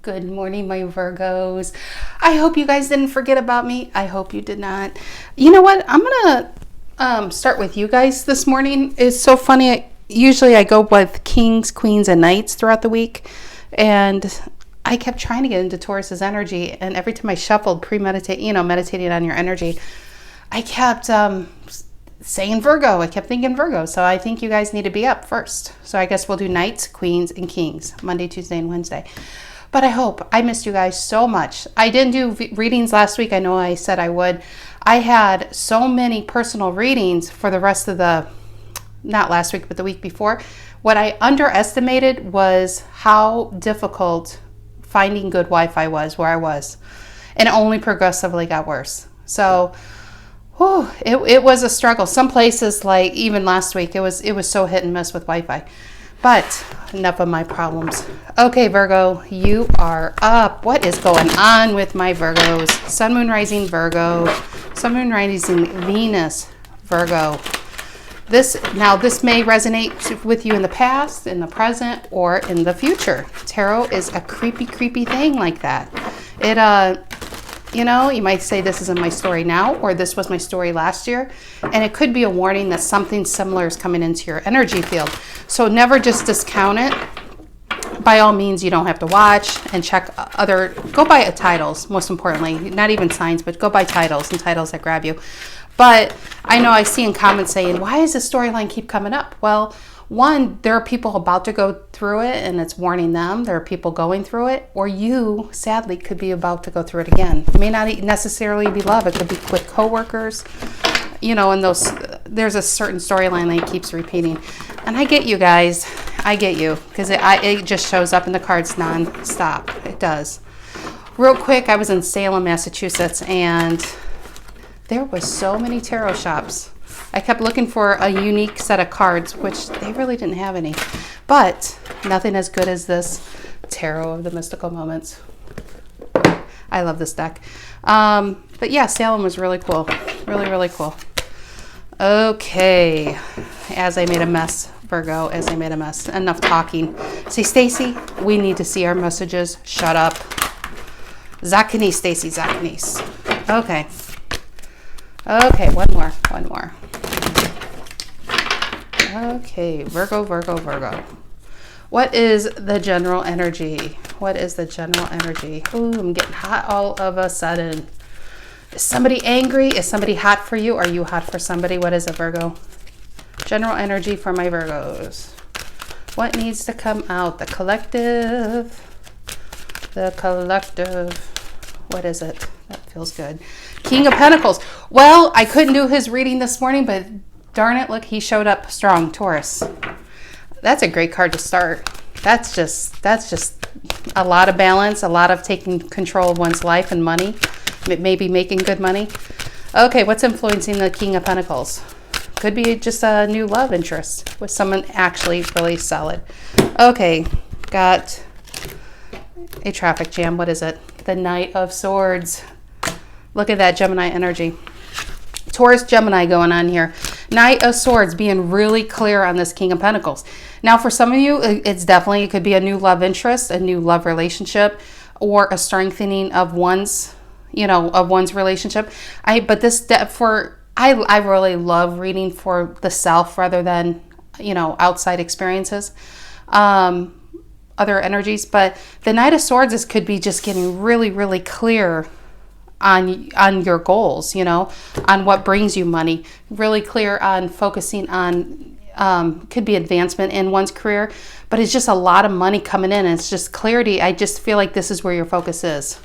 Good morning, my Virgos. I hope you guys didn't forget about me. I hope you did not. You know what? I'm going to start with you guys this morning. It's so funny. Usually I go with kings, queens, and knights throughout the week. And I kept trying to get into Taurus's energy. And every time I shuffled, meditating on your energy, I kept saying Virgo. I kept thinking Virgo. So I think you guys need to be up first. So I guess we'll do knights, queens, and kings Monday, Tuesday, and Wednesday. But I missed you guys so much. I didn't do readings last week. I know I said I would. I had so many personal readings for the rest of not last week, but the week before. What I underestimated was how difficult finding good Wi-Fi was where I was. And it only progressively got worse. So it was a struggle. Some places, like even last week, it was so hit and miss with Wi-Fi. But enough of my problems. Okay, Virgo, you are up. What is going on with my Virgos? Sun, Moon, Rising, Virgo. Sun, Moon, Rising, Venus, Virgo. This may resonate with you in the past, in the present, or in the future. Tarot is a creepy, creepy thing like that. You might say this isn't my story now, or this was my story last year, and it could be a warning that something similar is coming into your energy field. So never just discount it. By all means, you don't have to watch and check go by titles, most importantly, not even signs, but go by titles and titles that grab you. But I know I see in comments saying, why does this storyline keep coming up? Well, one, there are people about to go through it and it's warning them. There are people going through it, or you, sadly, could be about to go through it again. It may not necessarily be love. It could be with coworkers, and there's a certain storyline that keeps repeating. And I get you guys. I get you, because it just shows up in the cards non-stop. It does. Real quick, I was in Salem, Massachusetts, and there was so many tarot shops. I kept looking for a unique set of cards, which they really didn't have any. But nothing as good as this Tarot of the Mystical Moments. I love this deck. But yeah, Salem was really cool. Really, really cool. Okay. As I made a mess, Virgo, as I made a mess. Enough talking. See, Stacy, we need to see our messages. Shut up. Zakanice, Stacy, Zakanice. Okay. Okay, one more. Okay, Virgo. What is the general energy? Ooh, I'm getting hot all of a sudden. Is somebody angry? Is somebody hot for you? Are you hot for somebody? What is it, Virgo? General energy for my Virgos. What needs to come out? The collective. What is it? That feels good. King of Pentacles. Well, I couldn't do his reading this morning, but darn it, look, he showed up strong. Taurus. That's a great card to start. That's just a lot of balance, a lot of taking control of one's life and money, maybe making good money. Okay, what's influencing the King of Pentacles? Could be just a new love interest with someone actually really solid. Okay, got a traffic jam. What is it? The Knight of Swords. Look at that Gemini energy. Taurus, Gemini going on here. Knight of Swords, being really clear on this King of Pentacles. Now, for some of you, it could be a new love interest, a new love relationship, or a strengthening of one's relationship. I really love reading for the self rather than, outside experiences, other energies. But the Knight of Swords could be just getting really, really clear on your goals, on what brings you money, really clear on focusing on, could be advancement in one's career, but it's just a lot of money coming in. And it's just clarity. I just feel like this is where your focus is.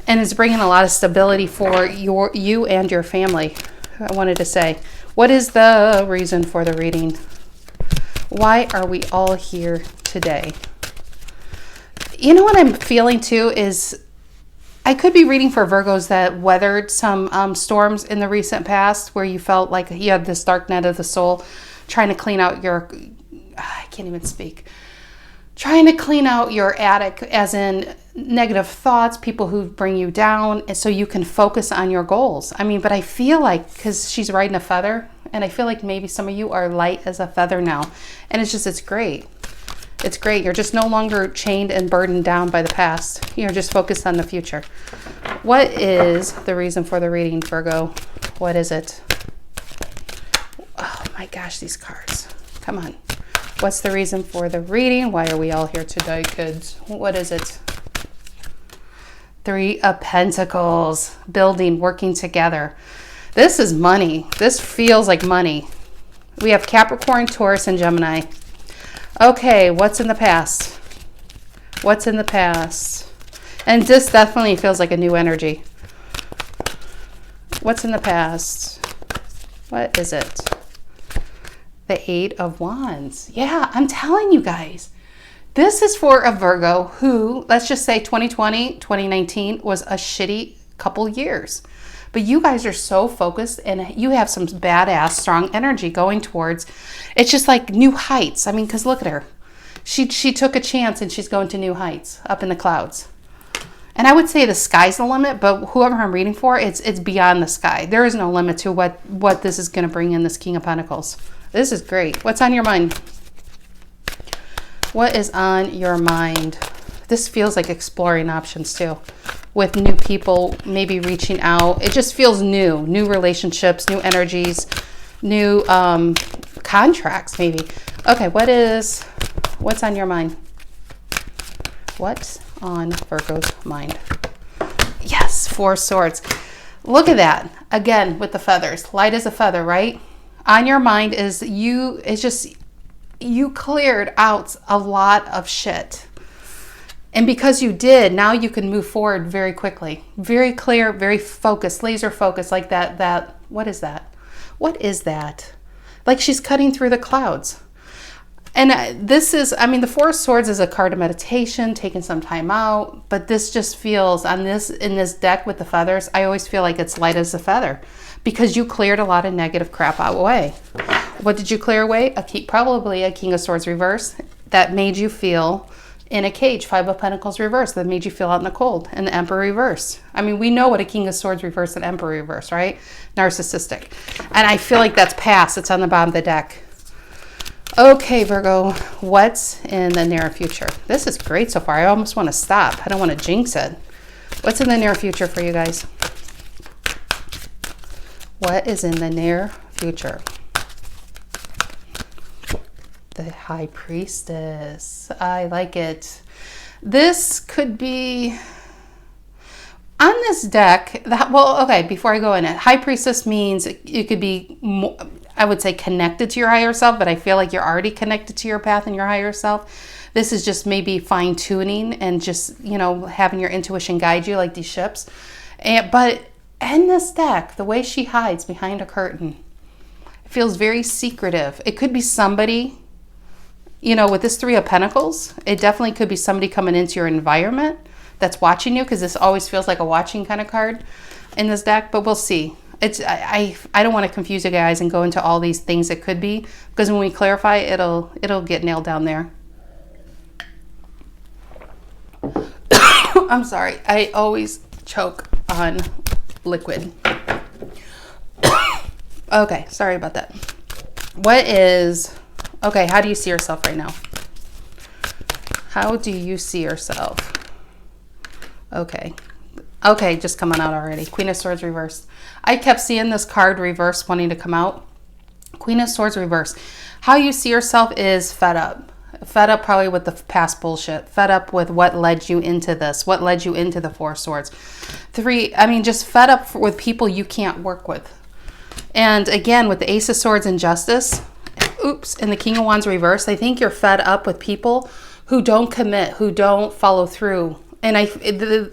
And it's bringing a lot of stability for you and your family. I wanted to say, what is the reason for the reading? Why are we all here today? You know what I'm feeling too is, I could be reading for Virgos that weathered some storms in the recent past where you felt like you had this dark night of the soul trying to clean out trying to clean out your attic, as in negative thoughts, people who bring you down, and so you can focus on your goals. But I feel like, because she's riding a feather, and I feel like maybe some of you are light as a feather now, and it's great. It's great. You're just no longer chained and burdened down by the past. You're just focused on the future. What is the reason for the reading, Virgo? What is it? Oh my gosh, these cards. Come on. What's the reason for the reading? Why are we all here today, kids? What is it? Three of Pentacles. Building, working together. This is money. This feels like money. We have Capricorn, Taurus, and Gemini. Okay, what's in the past? What's in the past? And this definitely feels like a new energy. What's in the past? What is it? The Eight of Wands. Yeah, I'm telling you guys. This is for a Virgo who, let's just say 2020, 2019 was a shitty couple years. But you guys are so focused and you have some badass, strong energy going towards, it's just like new heights. I mean, because look at her. She took a chance and she's going to new heights up in the clouds. And I would say the sky's the limit, but whoever I'm reading for, it's beyond the sky. There is no limit to what this is going to bring in, this King of Pentacles. This is great. What's on your mind? What is on your mind? This feels like exploring options too, with new people, maybe reaching out. It just feels new relationships, new energies, new contracts maybe. Okay, what's on your mind? What's on Virgo's mind? Yes, Four Swords. Look at that. Again, with the feathers. Light as a feather, right? On your mind is you cleared out a lot of shit. And because you did, now you can move forward very quickly. Very clear, very focused, laser focused, like that. What is that? What is that? Like she's cutting through the clouds. And this is, I mean, the Four of Swords is a card of meditation, taking some time out. But this just feels, in this deck with the feathers, I always feel like it's light as a feather. Because you cleared a lot of negative crap away. What did you clear away? Probably a King of Swords reverse that made you feel in a cage. Five of Pentacles reverse that made you feel out in the cold. And the Emperor reverse. I mean, we know what a King of Swords reverse and Emperor reverse, right? Narcissistic. And I feel like that's past. It's on the bottom of the deck. Okay, Virgo, what's in the near future? This is great so far. I almost want to stop. I don't want to jinx it. What's in the near future for you guys? What is in the near future? The High Priestess. I like it. This could be on this deck. Okay, before I go in it, High Priestess means it could be more, I would say, connected to your higher self, but I feel like you're already connected to your path and your higher self. This is just maybe fine tuning and just, having your intuition guide you like these ships. But in this deck, the way she hides behind a curtain, it feels very secretive. It could be somebody, with this Three of Pentacles, it definitely could be somebody coming into your environment that's watching you, because this always feels like a watching kind of card in this deck, but we'll see. I don't want to confuse you guys and go into all these things it could be, because when we clarify, it'll get nailed down there. I'm sorry. I always choke on liquid. Okay, sorry about that. Okay, how do you see yourself right now? How do you see yourself? Okay, just coming out already. Queen of Swords reversed. I kept seeing this card reverse wanting to come out. Queen of Swords reversed. How you see yourself is fed up. Fed up probably with the past bullshit. Fed up with what led you into this. What led you into the Four of Swords. Just fed up with people you can't work with. And again, with the Ace of Swords and Justice, and the King of Wands reverse, I think you're fed up with people who don't commit, who don't follow through. And the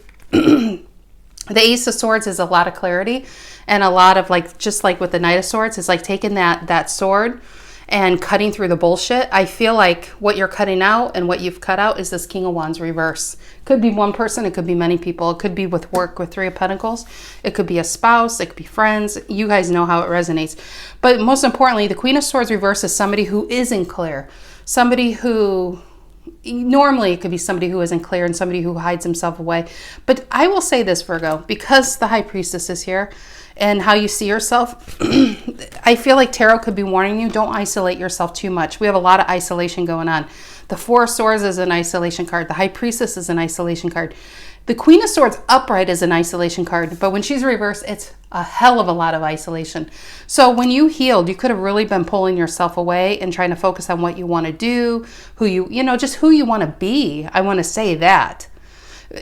Ace of Swords is a lot of clarity and a lot of just like with the Knight of Swords, it's like taking that sword and cutting through the bullshit. I feel like what you're cutting out and what you've cut out is this King of Wands reverse. Could be one person, it could be many people. It could be with work with Three of Pentacles. It could be a spouse, it could be friends. You guys know how it resonates. But most importantly, the Queen of Swords reverse is somebody who isn't clear. Somebody who, normally it could be somebody who isn't clear and somebody who hides himself away. But I will say this, Virgo, because the High Priestess is here, and how you see yourself, I feel like tarot could be warning you, don't isolate yourself too much. We have a lot of isolation going on. The Four of Swords is an isolation card. The High Priestess is an isolation card. The Queen of Swords upright is an isolation card, but when she's reversed, it's a hell of a lot of isolation. So when you healed, you could have really been pulling yourself away and trying to focus on what you want to do, just who you want to be. I want to say that.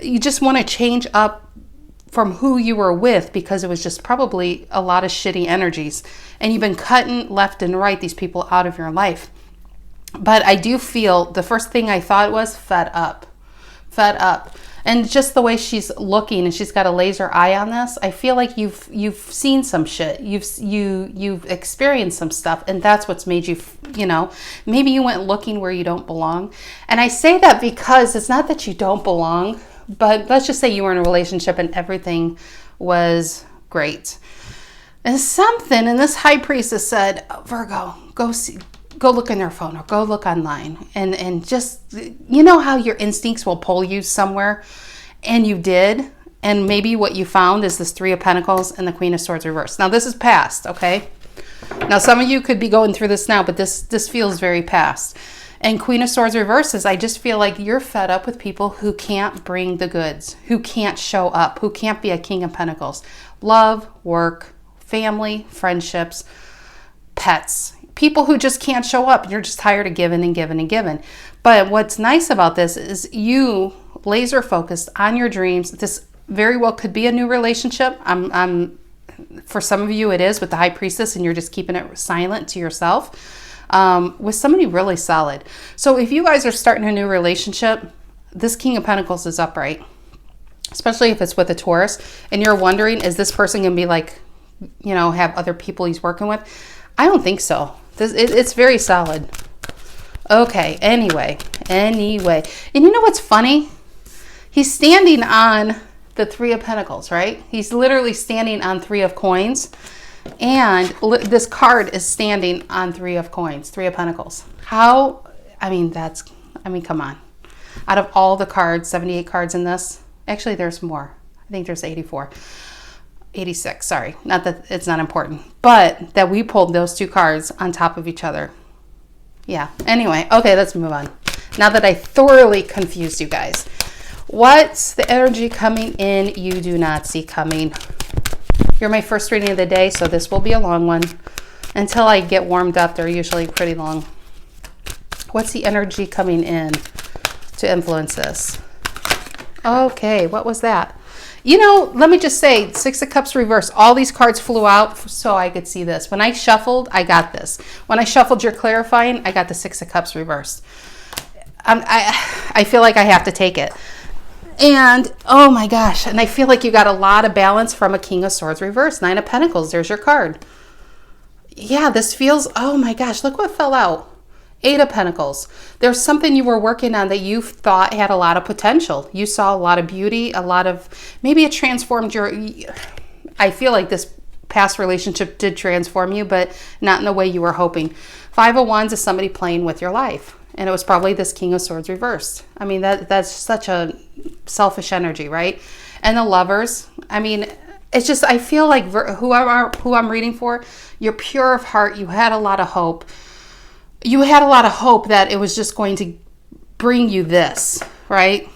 You just want to change up from who you were with because it was just probably a lot of shitty energies. And you've been cutting left and right these people out of your life. But I do feel the first thing I thought was fed up. Fed up. And just the way she's looking and she's got a laser eye on this, I feel like you've seen some shit. You've experienced some stuff, and that's what's made you, maybe you went looking where you don't belong. And I say that because it's not that you don't belong, but let's just say you were in a relationship and everything was great. And something, and this High Priestess said, Virgo, go look in their phone or go look online and just, how your instincts will pull you somewhere, and you did. And maybe what you found is this Three of Pentacles and the Queen of Swords reversed. Now this is past, okay? Now some of you could be going through this now, but this feels very past. And Queen of Swords reverses, I just feel like you're fed up with people who can't bring the goods, who can't show up, who can't be a King of Pentacles. Love, work, family, friendships, pets. People who just can't show up. You're just tired of giving and giving and giving. But what's nice about this is you laser focused on your dreams. This very well could be a new relationship. For some of you it is with the High Priestess, and you're just keeping it silent to yourself with somebody really solid. So if you guys are starting a new relationship, this King of Pentacles is upright, especially if it's with a Taurus, and you're wondering, is this person going to be like, have other people he's working with? I don't think so. It's very solid. Okay, anyway. And you know what's funny? He's standing on the Three of Pentacles, right? He's literally standing on Three of Coins. And this card is standing on Three of Coins, Three of Pentacles. How? Come on. Out of all the cards, 78 cards in this, actually there's more. I think there's 86, sorry. Not that it's not important, but that we pulled those two cards on top of each other. Yeah. Anyway, okay, let's move on. Now that I thoroughly confused you guys, what's the energy coming in you do not see coming? You're my first reading of the day, so this will be a long one. Until I get warmed up, they're usually pretty long. What's the energy coming in to influence this? Okay, what was that? Let me just say, Six of Cups reversed. All these cards flew out so I could see this. When I shuffled, I got this. When I shuffled your clarifying, I got the Six of Cups reversed. I feel like I have to take it. And, oh my gosh, and I feel like you got a lot of balance from a King of Swords reversed. Nine of Pentacles, there's your card. Yeah, this feels, oh my gosh, look what fell out. Eight of Pentacles. There's something you were working on that you thought had a lot of potential. You saw a lot of beauty, maybe it transformed I feel like this past relationship did transform you, but not in the way you were hoping. Five of Wands is somebody playing with your life. And it was probably this King of Swords reversed. That's such a selfish energy, right? And the Lovers, it's just, I feel like who I'm reading for, you're pure of heart. You had a lot of hope. You had a lot of hope that it was just going to bring you this, right?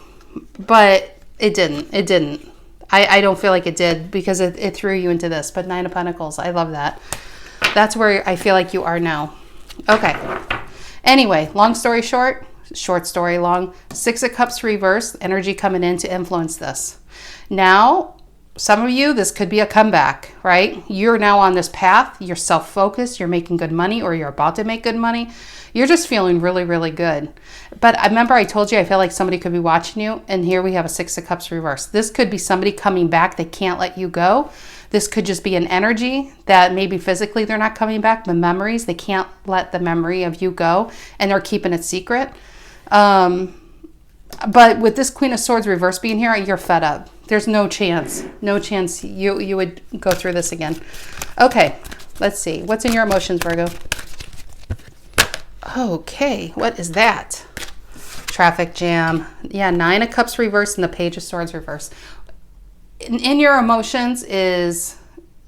But it didn't. I don't feel like it did, because it threw you into this. But Nine of Pentacles, I love that. That's where I feel like you are now. Okay. Anyway, long story short story long. Six of Cups reversed, energy coming in to influence this. Now, some of you, this could be a comeback, right? You're now on this path. You're self-focused. You're making good money, or you're about to make good money. You're just feeling really, really good. But I remember I told you I feel like somebody could be watching you, and here we have a Six of Cups reversed. This could be somebody coming back that can't let you go. This could just be an energy that maybe physically they're not coming back, but memories, they can't let the memory of you go, and they're keeping it secret. But with this Queen of Swords reverse being here, you're fed up. There's no chance you would go through this again. Okay, let's see. What's in your emotions, Virgo? Okay, what is that? Traffic jam. Yeah, Nine of Cups reversed and the Page of Swords reversed. In your emotions is,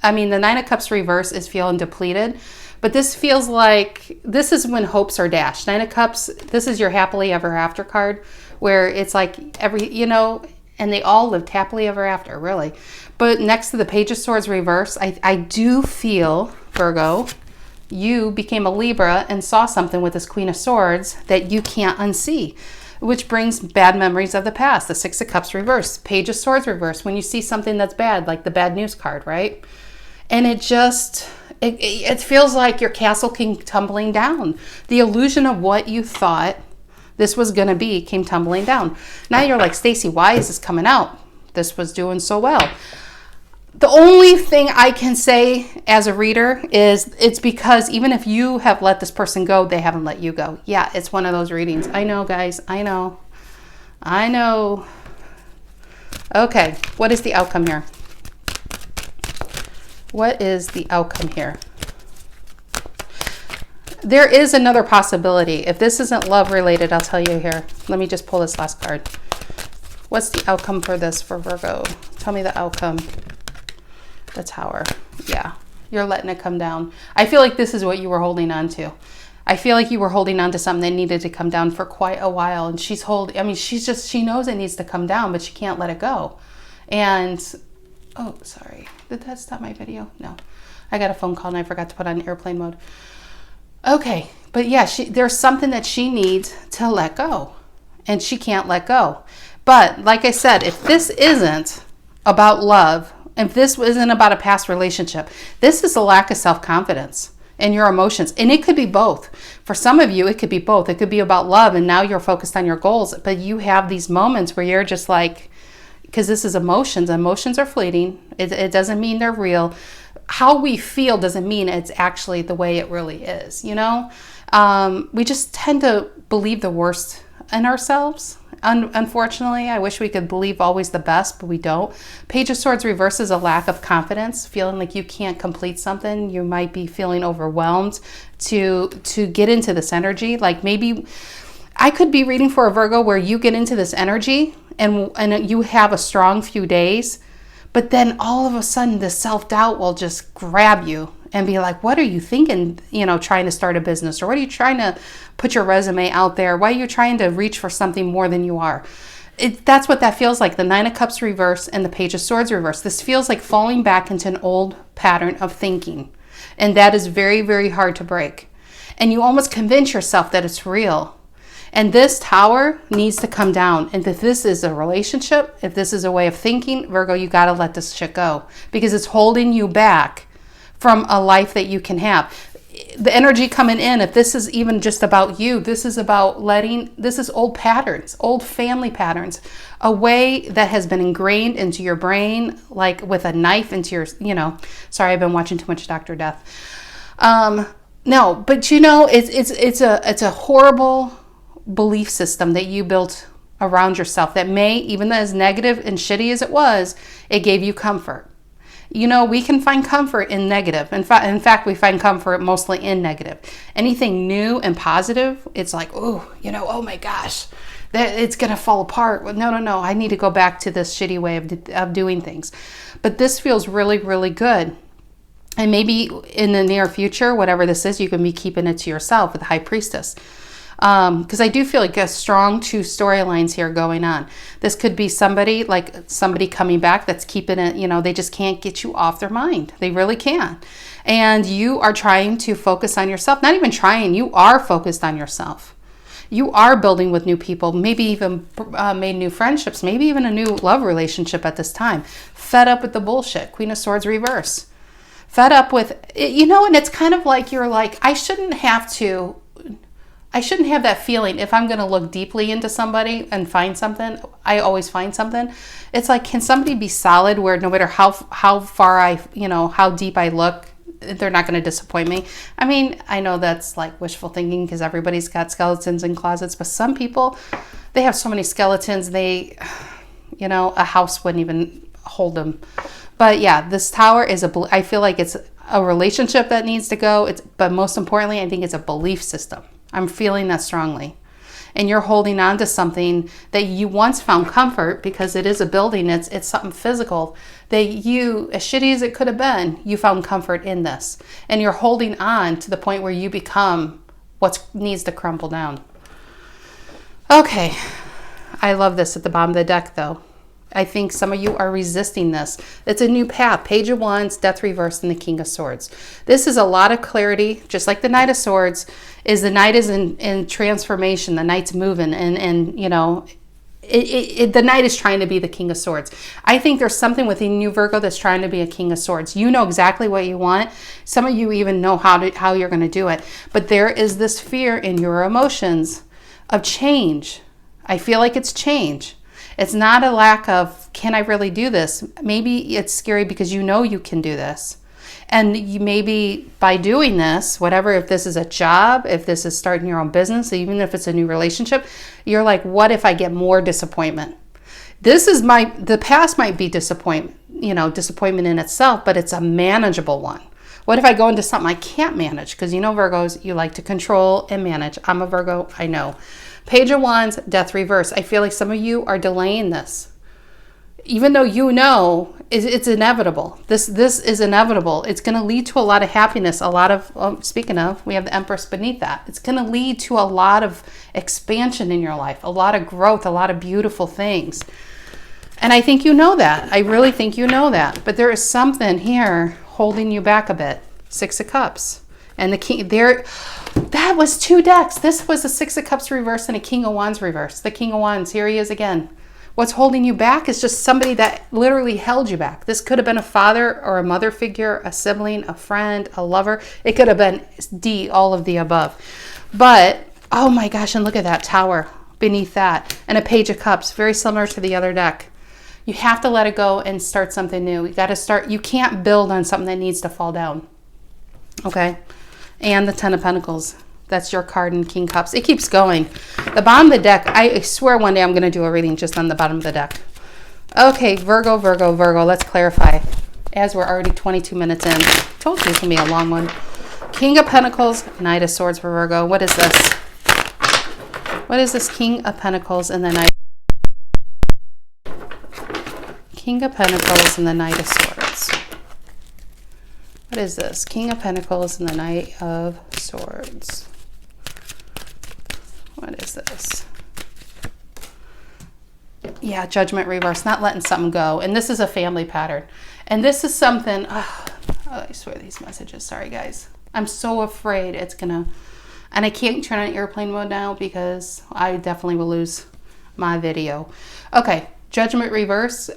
the Nine of Cups reverse is feeling depleted, But this feels like this is when hopes are dashed. Nine of Cups, this is your happily ever after card, where it's like and they all lived happily ever after, really. But next to the Page of Swords reverse, I do feel, Virgo, you became a Libra and saw something with this Queen of Swords that you can't unsee, which brings bad memories of the past. The Six of Cups reverse, Page of Swords reverse, when you see something that's bad, like the bad news card, right? And it feels like your castle came tumbling down. The illusion of what you thought this was going to be came tumbling down. Now you're like, Stacy, why is this coming out? This was doing so well. The only thing I can say as a reader is it's because even if you have let this person go, they haven't let you go. Yeah, it's one of those readings. I know, guys. I know. Okay, what is the outcome here? What is the outcome here? There is another possibility. If this isn't love related, I'll tell you here. Let me just pull this last card. What's the outcome for this for Virgo? Tell me the outcome. The Tower. Yeah, you're letting it come down. I feel like this is what you were holding on to. I feel like you were holding on to something that needed to come down for quite a while. And she knows it needs to come down, but she can't let it go. And, oh, sorry. Did that stop my video? No. I got a phone call and I forgot to put on airplane mode. Okay. But yeah, there's something that she needs to let go. And she can't let go. But like I said, if this isn't about love, if this isn't about a past relationship, this is a lack of self-confidence in your emotions. And it could be both. For some of you, it could be both. It could be about love and now you're focused on your goals. But you have these moments where you're just like, because this is emotions. Emotions are fleeting. It doesn't mean they're real. How we feel doesn't mean it's actually the way it really is, We just tend to believe the worst in ourselves. Unfortunately, I wish we could believe always the best, but we don't. Page of Swords reverses a lack of confidence, feeling like you can't complete something. You might be feeling overwhelmed to get into this energy. Like maybe I could be reading for a Virgo where you get into this energy and you have a strong few days, but then all of a sudden the self-doubt will just grab you and be like, what are you thinking, trying to start a business? Or what are you trying to put your resume out there? Why are you trying to reach for something more than you are? That's what that feels like. The Nine of Cups reverse and the Page of Swords reverse. This feels like falling back into an old pattern of thinking. And that is very, very hard to break. And you almost convince yourself that it's real. And this Tower needs to come down. And if this is a relationship, if this is a way of thinking, Virgo, you got to let this shit go. Because it's holding you back from a life that you can have. The energy coming in, if this is even just about you, this is about this is old patterns, old family patterns, a way that has been ingrained into your brain, like with a knife into your, sorry, I've been watching too much Dr. Death. No, but it's a horrible belief system that you built around yourself that may, even as negative and shitty as it was, it gave you comfort. We can find comfort in negative. In fact, we find comfort mostly in negative. Anything new and positive, it's like, oh my gosh, it's going to fall apart. Well, no, I need to go back to this shitty way of doing things. But this feels really, really good. And maybe in the near future, whatever this is, you can be keeping it to yourself with the High Priestess. Because I do feel like a strong two storylines here going on. This could be somebody coming back that's keeping it, they just can't get you off their mind. They really can't. And you are trying to focus on yourself. Not even trying, you are focused on yourself. You are building with new people, maybe even made new friendships, maybe even a new love relationship at this time. Fed up with the bullshit. Queen of Swords reverse. Fed up with, and it's kind of like you're like, I shouldn't have that feeling if I'm going to look deeply into somebody and find something. I always find something. It's like, can somebody be solid where no matter how far how deep I look, they're not going to disappoint me? I mean, I know that's like wishful thinking because everybody's got skeletons in closets, but some people, they have so many skeletons, a house wouldn't even hold them. But yeah, this Tower is I feel like it's a relationship that needs to go. But most importantly, I think it's a belief system. I'm feeling that strongly. and you're holding on to something that you once found comfort, because it is a building, it's something physical that you, as shitty as it could have been, you found comfort in this, and you're holding on to the point where you become what needs to crumble down. Okay, I love this at the bottom of the deck though. I think some of you are resisting this. It's a new path. Page of Wands, Death reversed, and the King of Swords. This is a lot of clarity, just like the Knight of Swords. The Knight is in transformation. The Knight's moving, and you know, the Knight is trying to be the King of Swords. I think there's something within you, Virgo, that's trying to be a King of Swords. You know exactly what you want. Some of you even know how you're going to do it. But there is this fear in your emotions of change. I feel like it's change. It's not a lack of, can I really do this? Maybe it's scary because you know you can do this. And you maybe by doing this, whatever, if this is a job, if this is starting your own business, even if it's a new relationship, you're like, what if I get more disappointment? The past might be disappointment in itself, but it's a manageable one. What if I go into something I can't manage? Because you know, Virgos, you like to control and manage. I'm a Virgo, I know. Page of Wands, Death reverse. I feel like some of you are delaying this. Even though you know it's inevitable. This is inevitable. It's going to lead to a lot of happiness. A lot of, speaking of, we have the Empress beneath that. It's going to lead to a lot of expansion in your life, a lot of growth, a lot of beautiful things. And I think you know that. I really think you know that. But there is something here holding you back a bit. Six of Cups. And the King, that was two decks. This was a Six of Cups reverse and a King of Wands reverse. The King of Wands, here he is again. What's holding you back is just somebody that literally held you back. This could have been a father or a mother figure, a sibling, a friend, a lover. It could have been D, all of the above. But, oh my gosh, and look at that Tower beneath that. And a Page of Cups, very similar to the other deck. You have to let it go and start something new. You got to start. You can't build on something that needs to fall down. Okay? And the Ten of Pentacles. That's your card in King Cups. It keeps going. The bottom of the deck, I swear one day I'm going to do a reading just on the bottom of the deck. Okay, Virgo, let's clarify. As we're already 22 minutes in. Told you it's going to be a long one. King of Pentacles, Knight of Swords for Virgo. What is this? What is this King of Pentacles and the Knight? King of Pentacles and the Knight of Swords. What is this? King of Pentacles and the Knight of Swords. What is this? Yeah, Judgment reverse, not letting something go. And this is a family pattern. And this is something, I swear these messages, sorry guys. I'm so afraid it's gonna, and I can't turn on airplane mode now because I definitely will lose my video. Okay, Judgment reverse.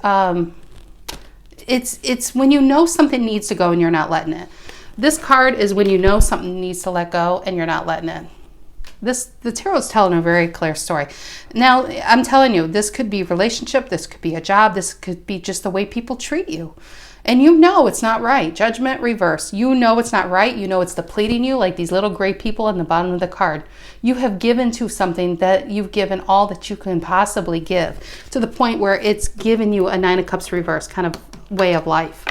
It's when you know something needs to go and you're not letting it. This card is when you know something needs to let go and you're not letting it. The tarot is telling a very clear story. Now, I'm telling you, this could be a relationship, this could be a job, this could be just the way people treat you. And you know it's not right. Judgment reverse. You know it's not right. You know it's depleting you, like these little gray people on the bottom of the card. You have given to something that you've given all that you can possibly give, to the point where it's given you a Nine of Cups reverse kind of way of life.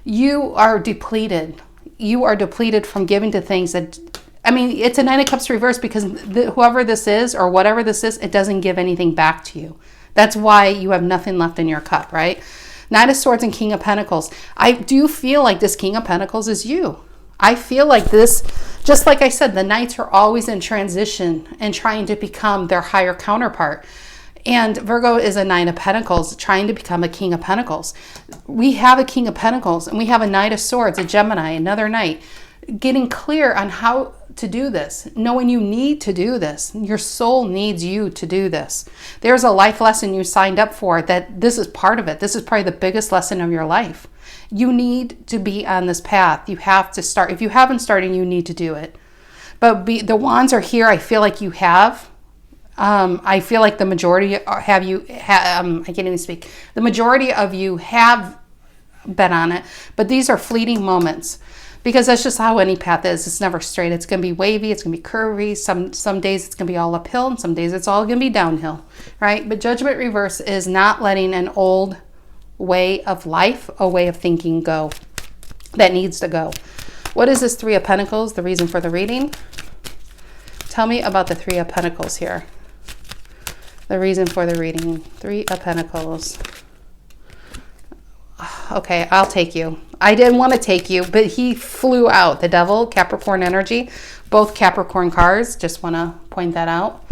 You are depleted. You are depleted from giving to things that, I mean, it's a Nine of Cups reverse because whoever this is or whatever this is, it doesn't give anything back to you. That's why you have nothing left in your cup, right? Knight of Swords and King of Pentacles. I do feel like this King of Pentacles is you. I feel like this, just like I said, the Knights are always in transition and trying to become their higher counterpart. And Virgo is a Nine of Pentacles trying to become a King of Pentacles. We have a King of Pentacles and we have a Knight of Swords, a Gemini, another Knight. Getting clear on how to do this, knowing you need to do this. Your soul needs you to do this. There's a life lesson you signed up for that this is part of it. This is probably the biggest lesson of your life. You need to be on this path. You have to start. If you haven't started, you need to do it. But the wands are here. I feel like you have. I feel like the majority have you. I can't even speak. The majority of you have been on it, but these are fleeting moments. Because that's just how any path is. It's never straight. It's going to be wavy. It's going to be curvy. Some days it's going to be all uphill, and some days it's all going to be downhill, right? But Judgment reverse is not letting an old way of life, a way of thinking go that needs to go. What is this Three of Pentacles? The reason for the reading? Tell me about the Three of Pentacles here. The reason for the reading. 3 of Pentacles. Okay, I'll take you. I didn't want to take you, but he flew out. The Devil, Capricorn energy, both Capricorn cards. Just want to point that out.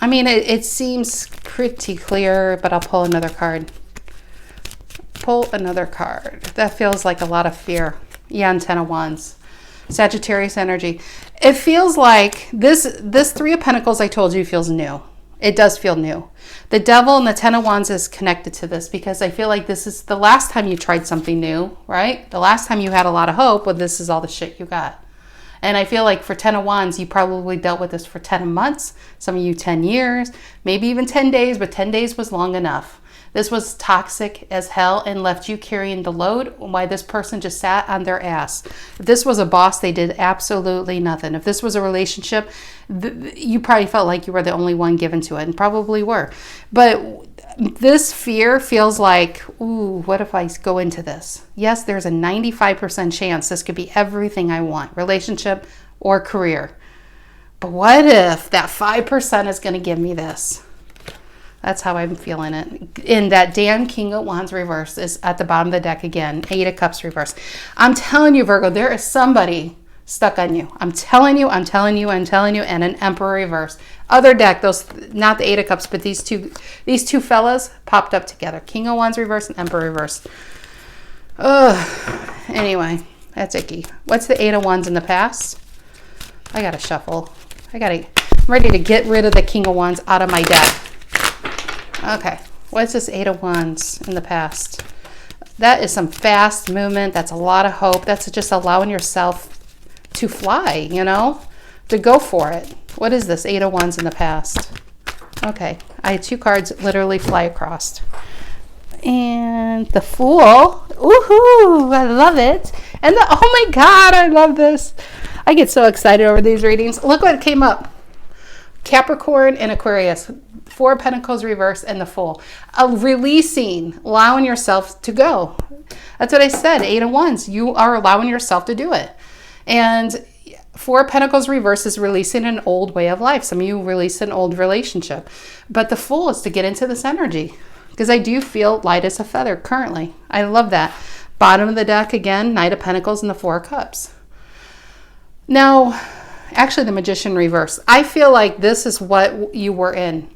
I mean, it seems pretty clear, but I'll pull another card. Pull another card. That feels like a lot of fear. Yeah, and 10 of Wands. Sagittarius energy. It feels like this 3 of Pentacles I told you feels new. It does feel new. The Devil and the 10 of Wands is connected to this because I feel like this is the last time you tried something new, right? The last time you had a lot of hope, well, this is all the shit you got. And I feel like for 10 of Wands, you probably dealt with this for 10 months, some of you 10 years, maybe even 10 days, but 10 days was long enough. This was toxic as hell and left you carrying the load while this person just sat on their ass. If this was a boss, they did absolutely nothing. If this was a relationship, you probably felt like you were the only one given to it, and probably were. But this fear feels like, ooh, what if I go into this? Yes, there's a 95% chance this could be everything I want, relationship or career. But what if that 5% is going to give me this? That's how I'm feeling it. And that damn King of Wands reverse is at the bottom of the deck again. 8 of Cups reverse. I'm telling you, Virgo, there is somebody stuck on you. I'm telling you, and an Emperor reverse. Other deck, those, not the 8 of Cups, but these two fellas popped up together. King of Wands reverse and Emperor reverse. Ugh. Anyway, that's icky. What's the 8 of Wands in the past? I gotta shuffle. I'm ready to get rid of the King of Wands out of my deck. Okay, what's this 8 of Wands in the past? That is some fast movement. That's a lot of hope. That's just allowing yourself to fly, you know, to go for it. What is this 8 of Wands in the past? Okay, I had 2 cards literally fly across. And the Fool. Woohoo, I love it. And oh my God, I love this. I get so excited over these readings. Look what came up. Capricorn and Aquarius. 4 of Pentacles reverse and the Fool. Releasing, allowing yourself to go. That's what I said. 8 of Wands. You are allowing yourself to do it. And 4 of Pentacles reverse is releasing an old way of life. Some of you release an old relationship. But the Fool is to get into this energy. Because I do feel light as a feather currently. I love that. Bottom of the deck again, Knight of Pentacles and the 4 of Cups. Now, actually the Magician reverse. I feel like this is what you were in.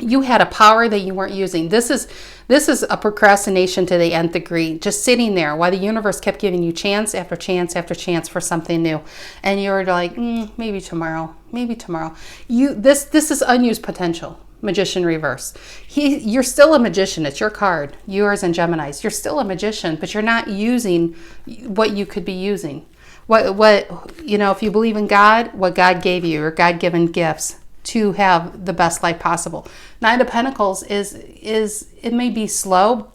You had a power that you weren't using. This is a procrastination to the nth degree. Just sitting there while the universe kept giving you chance after chance after chance for something new. And you were like, maybe tomorrow, maybe tomorrow. This is unused potential. Magician reverse. You're still a magician. It's your card. Yours and Gemini's. You're still a magician, but you're not using what you could be using. What you know, if you believe in God, what God gave you, or God-given gifts to have the best life possible. Nine of Pentacles is it may be slow,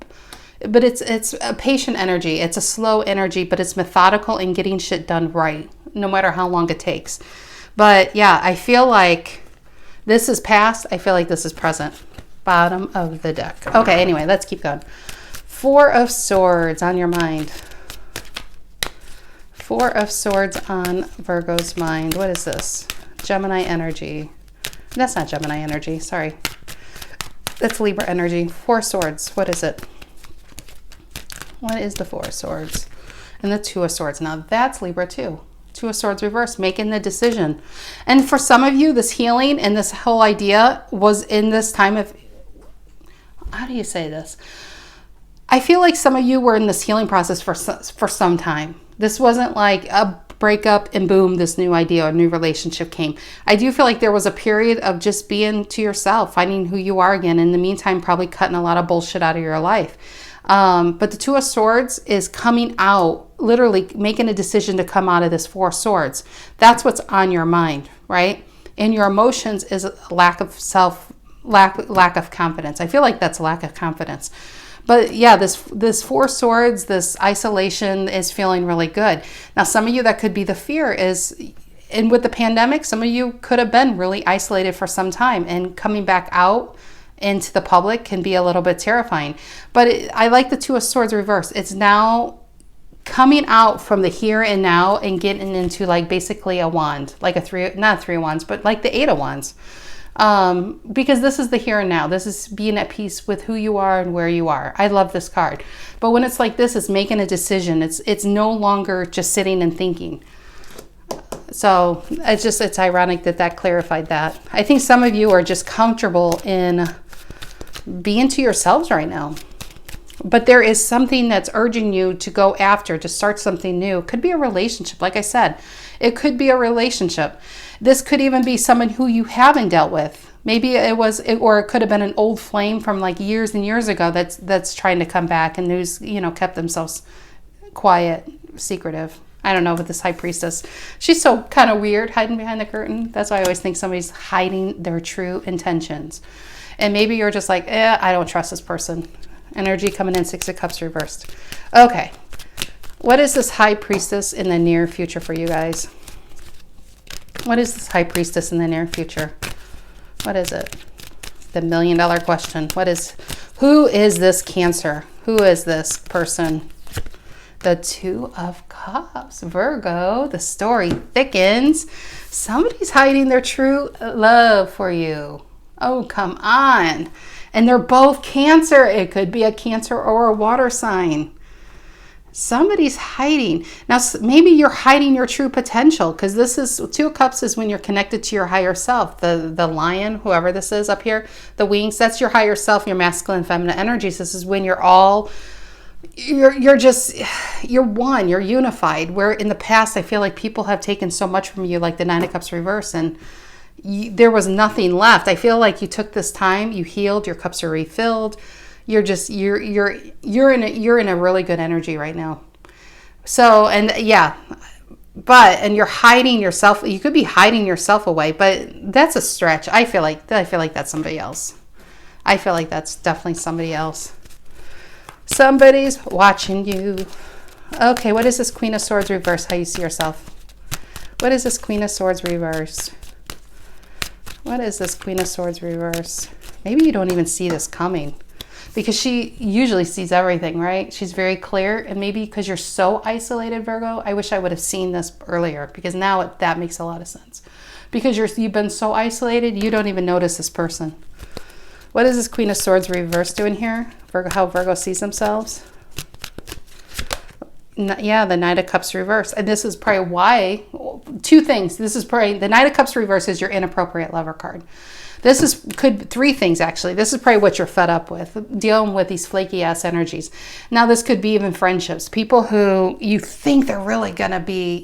but it's a patient energy. It's a slow energy, but it's methodical in getting shit done right, no matter how long it takes. But yeah, I feel like this is past. I feel like this is present. Bottom of the deck. Okay, anyway, let's keep going. 4 of Swords on your mind. 4 of Swords on Virgo's mind. What is this? Gemini energy. That's not Gemini energy. Sorry. That's Libra energy. 4 Swords. What is it? What is the 4 of Swords? And the 2 of Swords. Now that's Libra too. 2 of Swords reverse, making the decision. And for some of you, this healing and this whole idea was in this time of, how do you say this? I feel like some of you were in this healing process for some time. This wasn't like a breakup and boom, this new idea or new relationship came. I do feel like there was a period of just being to yourself, finding who you are again. In the meantime, probably cutting a lot of bullshit out of your life. But the 2 of Swords is coming out, literally making a decision to come out of this 4 of Swords. That's what's on your mind, right? And your emotions is lack of confidence. I feel like that's lack of confidence. But yeah, this 4 Swords, this isolation is feeling really good. Now, some of you, that could be the fear is, and with the pandemic, some of you could have been really isolated for some time, and coming back out into the public can be a little bit terrifying. But I like the 2 of Swords reverse. It's now coming out from the here and now and getting into like basically a wand, like not 3 of wands, but like the 8 of wands. Because this is the here and now. This is being at peace with who you are and where you are. I love this card. But when it's like this, it's making a decision. It's no longer just sitting and thinking. So it's ironic that clarified that. I think some of you are just comfortable in being to yourselves right now. But there is something that's urging you to go after, to start something new. It could be a relationship. Like I said, it could be a relationship. This could even be someone who you haven't dealt with. Maybe or it could have been an old flame from like years and years ago that's trying to come back and who's, kept themselves quiet, secretive. I don't know, with this high priestess. She's so kind of weird, hiding behind the curtain. That's why I always think somebody's hiding their true intentions. And maybe you're just like, I don't trust this person. Energy coming in, 6 of Cups reversed. Okay. What is this high priestess in the near future for you guys? What is this high priestess in the near future? What is it? The $1 million question. Who is this Cancer? Who is this person? The 2 of Cups, Virgo, the story thickens. Somebody's hiding their true love for you. Oh, come on. And they're both Cancer. It could be a Cancer or a water sign. Somebody's hiding. Now, maybe you're hiding your true potential, because this is 2 of Cups is when you're connected to your higher self. The lion, whoever this is up here, the wings, that's your higher self, your masculine, feminine energies. This is when you're one, you're unified. Where in the past, I feel like people have taken so much from you, like the 9 of Cups reverse, and there was nothing left. I feel like you took this time, you healed, your cups are refilled. You're in a really good energy right now. So, and yeah, and you're hiding yourself. You could be hiding yourself away, but that's a stretch. I feel like that's somebody else. I feel like that's definitely somebody else. Somebody's watching you. Okay, what is this Queen of Swords reverse? How you see yourself? What is this Queen of Swords reverse? What is this Queen of Swords reverse? Maybe you don't even see this coming, because she usually sees everything, right? She's very clear. And maybe because you're so isolated, Virgo, I wish I would have seen this earlier, because now that makes a lot of sense. Because you've been so isolated, you don't even notice this person. What is this Queen of Swords reverse doing here? Virgo, how Virgo sees themselves. Yeah, the Knight of Cups reverse. And this is probably why, 2 things. This is probably, the Knight of Cups reverse is your inappropriate lover card. Could 3 things actually. This is probably what you're fed up with, dealing with these flaky ass energies. Now this could be even friendships. People who you think they're really going to be,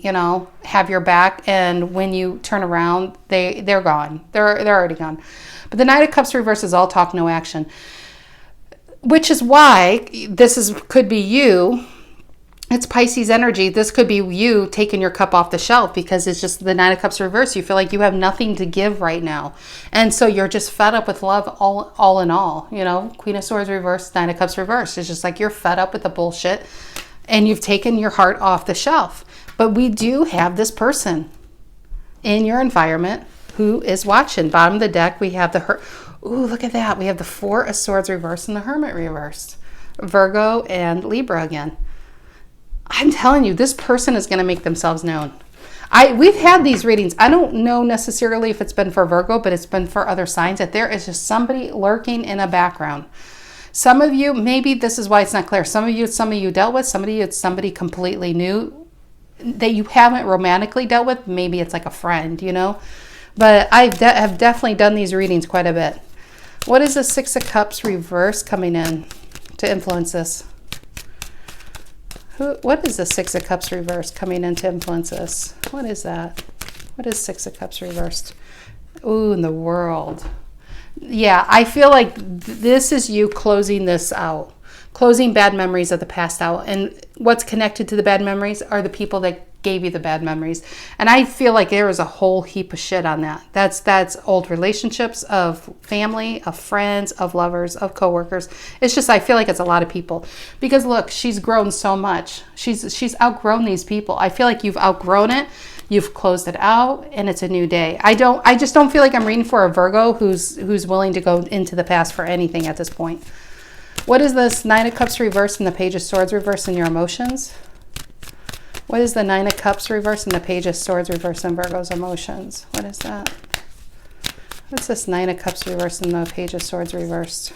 have your back, and when you turn around, they're gone. They're already gone. But the Knight of Cups reverse is all talk, no action. Which is why could be you. It's Pisces energy. This could be you taking your cup off the shelf, because it's just the 9 of Cups reverse. You feel like you have nothing to give right now. And so you're just fed up with love all in all. Queen of Swords reverse, 9 of Cups reverse. It's just like you're fed up with the bullshit and you've taken your heart off the shelf. But we do have this person in your environment who is watching. Bottom of the deck, we have ooh, look at that. We have the 4 of Swords reverse and the Hermit reversed. Virgo and Libra again. I'm telling you, this person is going to make themselves known. We've had these readings. I don't know necessarily if it's been for Virgo, but it's been for other signs, that there is just somebody lurking in a background. Some of you, maybe this is why it's not clear. Some of you dealt with. It's somebody completely new that you haven't romantically dealt with. Maybe it's like a friend, But I have definitely done these readings quite a bit. What is the 6 of Cups reverse coming in to influence this? What is the 6 of Cups reversed coming in to influence this? What is that? What is 6 of Cups reversed? Ooh, in the World. Yeah, I feel like this is you closing this out. Closing bad memories of the past out. And what's connected to the bad memories are the people that gave you the bad memories. And I feel like there is a whole heap of shit on that. That's old relationships, of family, of friends, of lovers, of coworkers. It's just, I feel like it's a lot of people, because look, she's grown so much. She's outgrown these people. I feel like you've outgrown it. You've closed it out, and it's a new day. I just don't feel like I'm reading for a Virgo who's willing to go into the past for anything at this point. What is this 9 of Cups reversed and the Page of Swords reversed in your emotions? What is the Nine of Cups reverse and the Page of Swords reverse in Virgo's emotions? What is that? What's this Nine of Cups reverse and the Page of Swords reversed?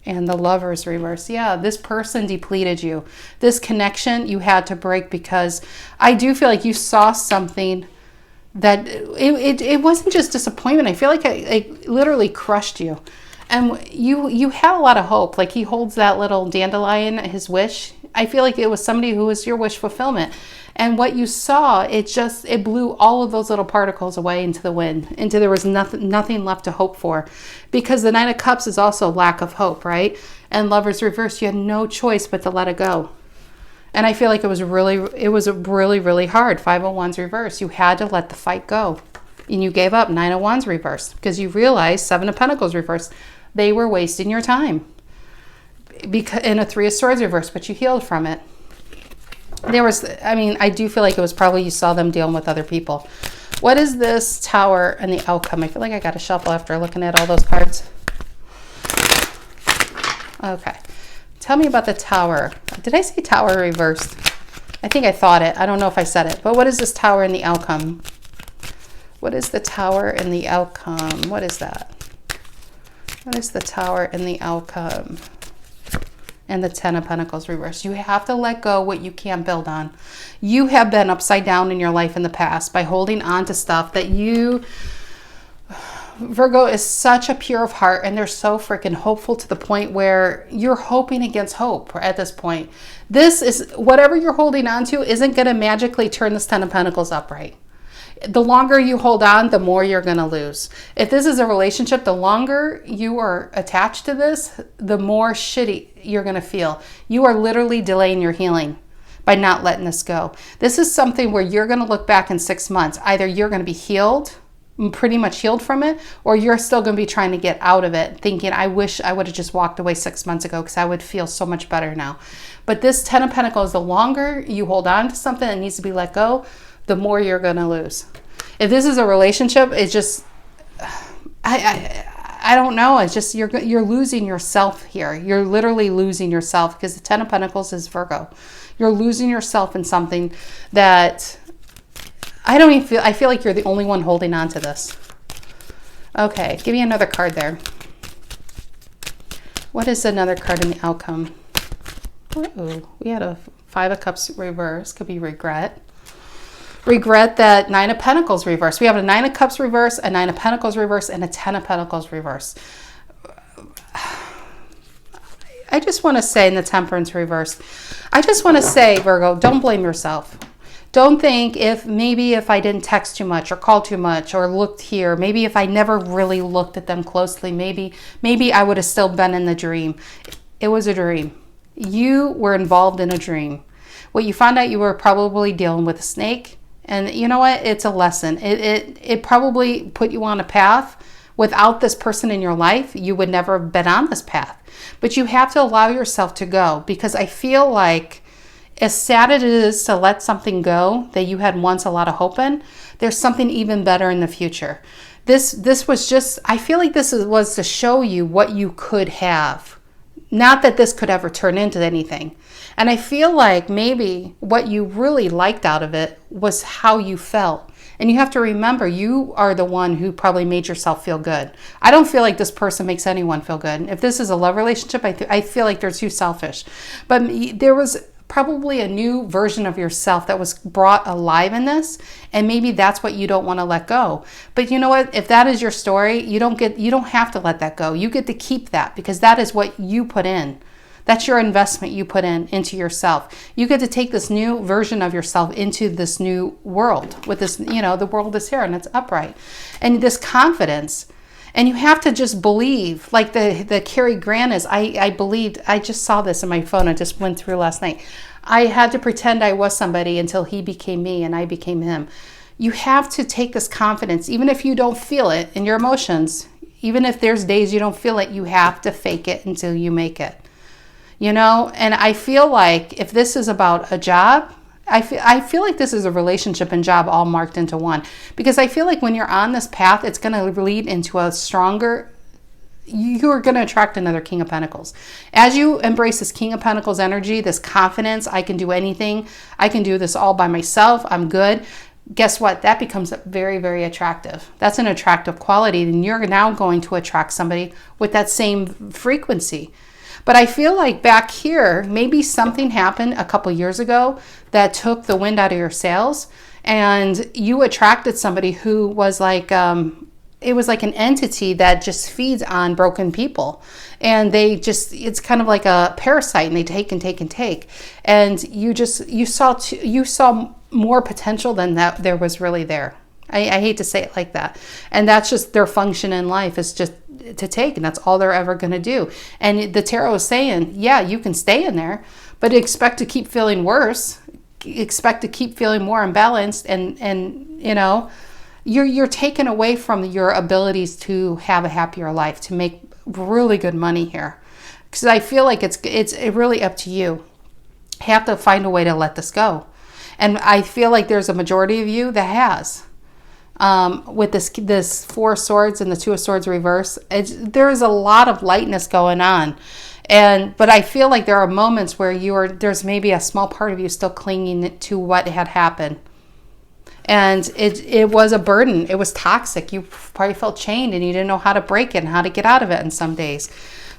And the Lovers reverse. Yeah, this person depleted you. This connection you had to break, because I do feel like you saw something that it wasn't just disappointment. I feel like it literally crushed you. And you had a lot of hope. Like, he holds that little dandelion, his wish. I feel like it was somebody who was your wish fulfillment. And what you saw, it blew all of those little particles away into the wind. There was nothing left to hope for. Because the Nine of Cups is also lack of hope, right? And Lovers reverse, you had no choice but to let it go. And I feel like it was really, really hard. Five of Wands reverse. You had to let the fight go. And you gave up. Nine of Wands reverse. Because you realized Seven of Pentacles reverse. They were wasting your time. In a Three of Swords reverse, but you healed from it. I do feel like it was probably you saw them dealing with other people. What is this Tower and the outcome? I feel like I got to shuffle after looking at all those cards. Okay. Tell me about the Tower. Did I say Tower reversed? I think I thought it. I don't know if I said it. But what is this Tower and the outcome? What is the Tower and the outcome? What is that? What is the Tower and the outcome? And the Ten of Pentacles reversed. You have to let go what you can't build on. You have been upside down in your life in the past by holding on to stuff that Virgo is such a pure of heart, and they're so freaking hopeful to the point where you're hoping against hope at this point. This is, whatever you're holding on to isn't going to magically turn this Ten of Pentacles upright. The longer you hold on, the more you're going to lose. If this is a relationship, the longer you are attached to this, the more shitty you're going to feel. You are literally delaying your healing by not letting this go. This is something where you're going to look back in 6 months. Either you're going to be healed, pretty much healed from it, or you're still going to be trying to get out of it, thinking, I wish I would have just walked away 6 months ago because I would feel so much better now. But this Ten of Pentacles, the longer you hold on to something that needs to be let go, the more you're going to lose. If this is a relationship, it's just, I don't know. It's just, you're losing yourself here. You're literally losing yourself, because the Ten of Pentacles is Virgo. You're losing yourself in something that I feel like you're the only one holding on to this. Okay, give me another card there. What is another card in the outcome? Uh-oh, we had a Five of Cups reverse. Could be regret. Regret that Nine of Pentacles reverse. We have a Nine of Cups reverse, a Nine of Pentacles reverse, and a Ten of Pentacles reverse. I just want to say in the Temperance reverse, I just want to say, Virgo, don't blame yourself. Don't think if I didn't text too much or call too much or looked here, maybe if I never really looked at them closely, maybe I would have still been in the dream. It was a dream. You were involved in a dream. What you found out, you were probably dealing with a snake. And you know what? It's a lesson. It probably put you on a path. Without this person in your life, you would never have been on this path. But you have to allow yourself to go, because I feel like, as sad as it is to let something go that you had once a lot of hope in, there's something even better in the future. This was just, I feel like this was to show you what you could have. Not that this could ever turn into anything. And I feel like maybe what you really liked out of it was how you felt. And you have to remember, you are the one who probably made yourself feel good. I don't feel like this person makes anyone feel good. If this is a love relationship, I feel like they're too selfish. But there was probably a new version of yourself that was brought alive in this, and maybe that's what you don't want to let go. But you know what? If that is your story, you don't have to let that go. You get to keep that, because that is what you put in. That's your investment you put into yourself. You get to take this new version of yourself into this new world with this, the world is here and it's upright. And this confidence. And you have to just believe, like the Cary Grant is, I believed, I just saw this in my phone, I just went through last night. I had to pretend I was somebody until he became me and I became him. You have to take this confidence, even if you don't feel it in your emotions, even if there's days you don't feel it, you have to fake it until you make it. And I feel like if this is about a job, I feel like this is a relationship and job all marked into one, because I feel like when you're on this path, it's going to lead into a stronger you're going to attract another King of Pentacles. As you embrace this King of Pentacles energy, this confidence, I can do anything. I can do this all by myself. I'm good. Guess what? That becomes very, very attractive. That's an attractive quality. And you're now going to attract somebody with that same frequency. But I feel like back here, maybe something happened a couple years ago that took the wind out of your sails, and you attracted somebody who was like, it was like an entity that just feeds on broken people. And they just, it's kind of like a parasite, and they take and take and take. And you saw more potential than that there was really there. I hate to say it like that. And that's just their function in life, is just to take, and that's all they're ever going to do. And the tarot is saying, yeah, you can stay in there, but expect to keep feeling worse, expect to keep feeling more imbalanced, and you know, you're taken away from your abilities to have a happier life, to make really good money here. Because I feel like it's really up to you. You have to find a way to let this go. And I feel like there's a majority of you that has. With this Four of Swords and the Two of Swords reverse, there is a lot of lightness going on. But I feel like there are moments where there's maybe a small part of you still clinging to what had happened. And it was a burden. It was toxic. You probably felt chained and you didn't know how to break it and how to get out of it in some days.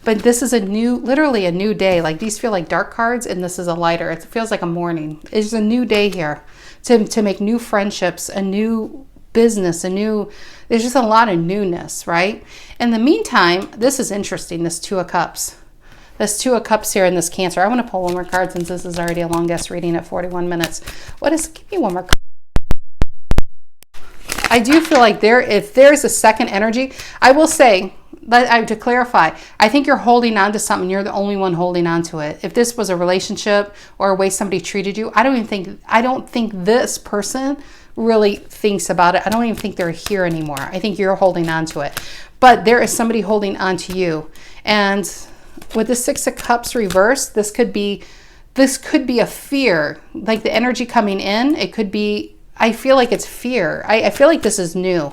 But this is literally a new day. Like, these feel like dark cards, and this is a lighter. It feels like a morning. It's a new day here to make new friendships, a new business, there's just a lot of newness, right? In the meantime, this is interesting, this Two of Cups. This Two of Cups here in this Cancer. I want to pull one more card since this is already a long guest reading at 41 minutes. Give me one more card. I do feel like if there's a second energy, I will say, to clarify, I think you're holding on to something. You're the only one holding on to it. If this was a relationship or a way somebody treated you, I don't think this person really thinks about it. I don't even think they're here anymore. I think you're holding on to it. But there is somebody holding on to you. And with the Six of Cups reversed, this could be a fear. Like the energy coming in, it could be, I feel like it's fear. I feel like this is new.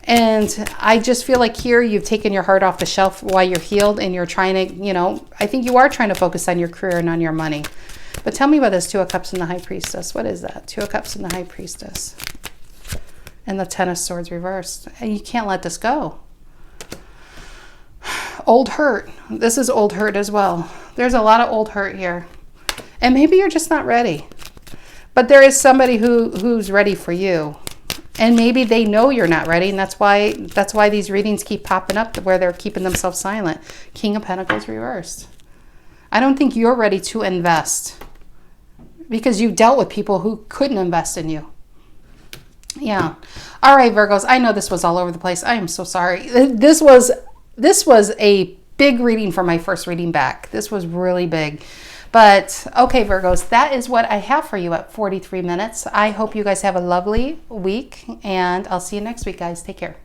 And I just feel like here you've taken your heart off the shelf while you're healed, and you're trying to, I think you are trying to focus on your career and on your money. But tell me about this Two of Cups and the High Priestess. What is that? Two of Cups and the High Priestess. And the Ten of Swords reversed. And you can't let this go. Old hurt. This is old hurt as well. There's a lot of old hurt here. And maybe you're just not ready. But there is somebody who's ready for you. And maybe they know you're not ready, and that's why these readings keep popping up where they're keeping themselves silent. King of Pentacles reversed. I don't think you're ready to invest because you dealt with people who couldn't invest in you. Yeah. All right, Virgos. I know this was all over the place. I am so sorry. This was a big reading for my first reading back. This was really big. But okay, Virgos, that is what I have for you at 43 minutes. I hope you guys have a lovely week, and I'll see you next week, guys. Take care.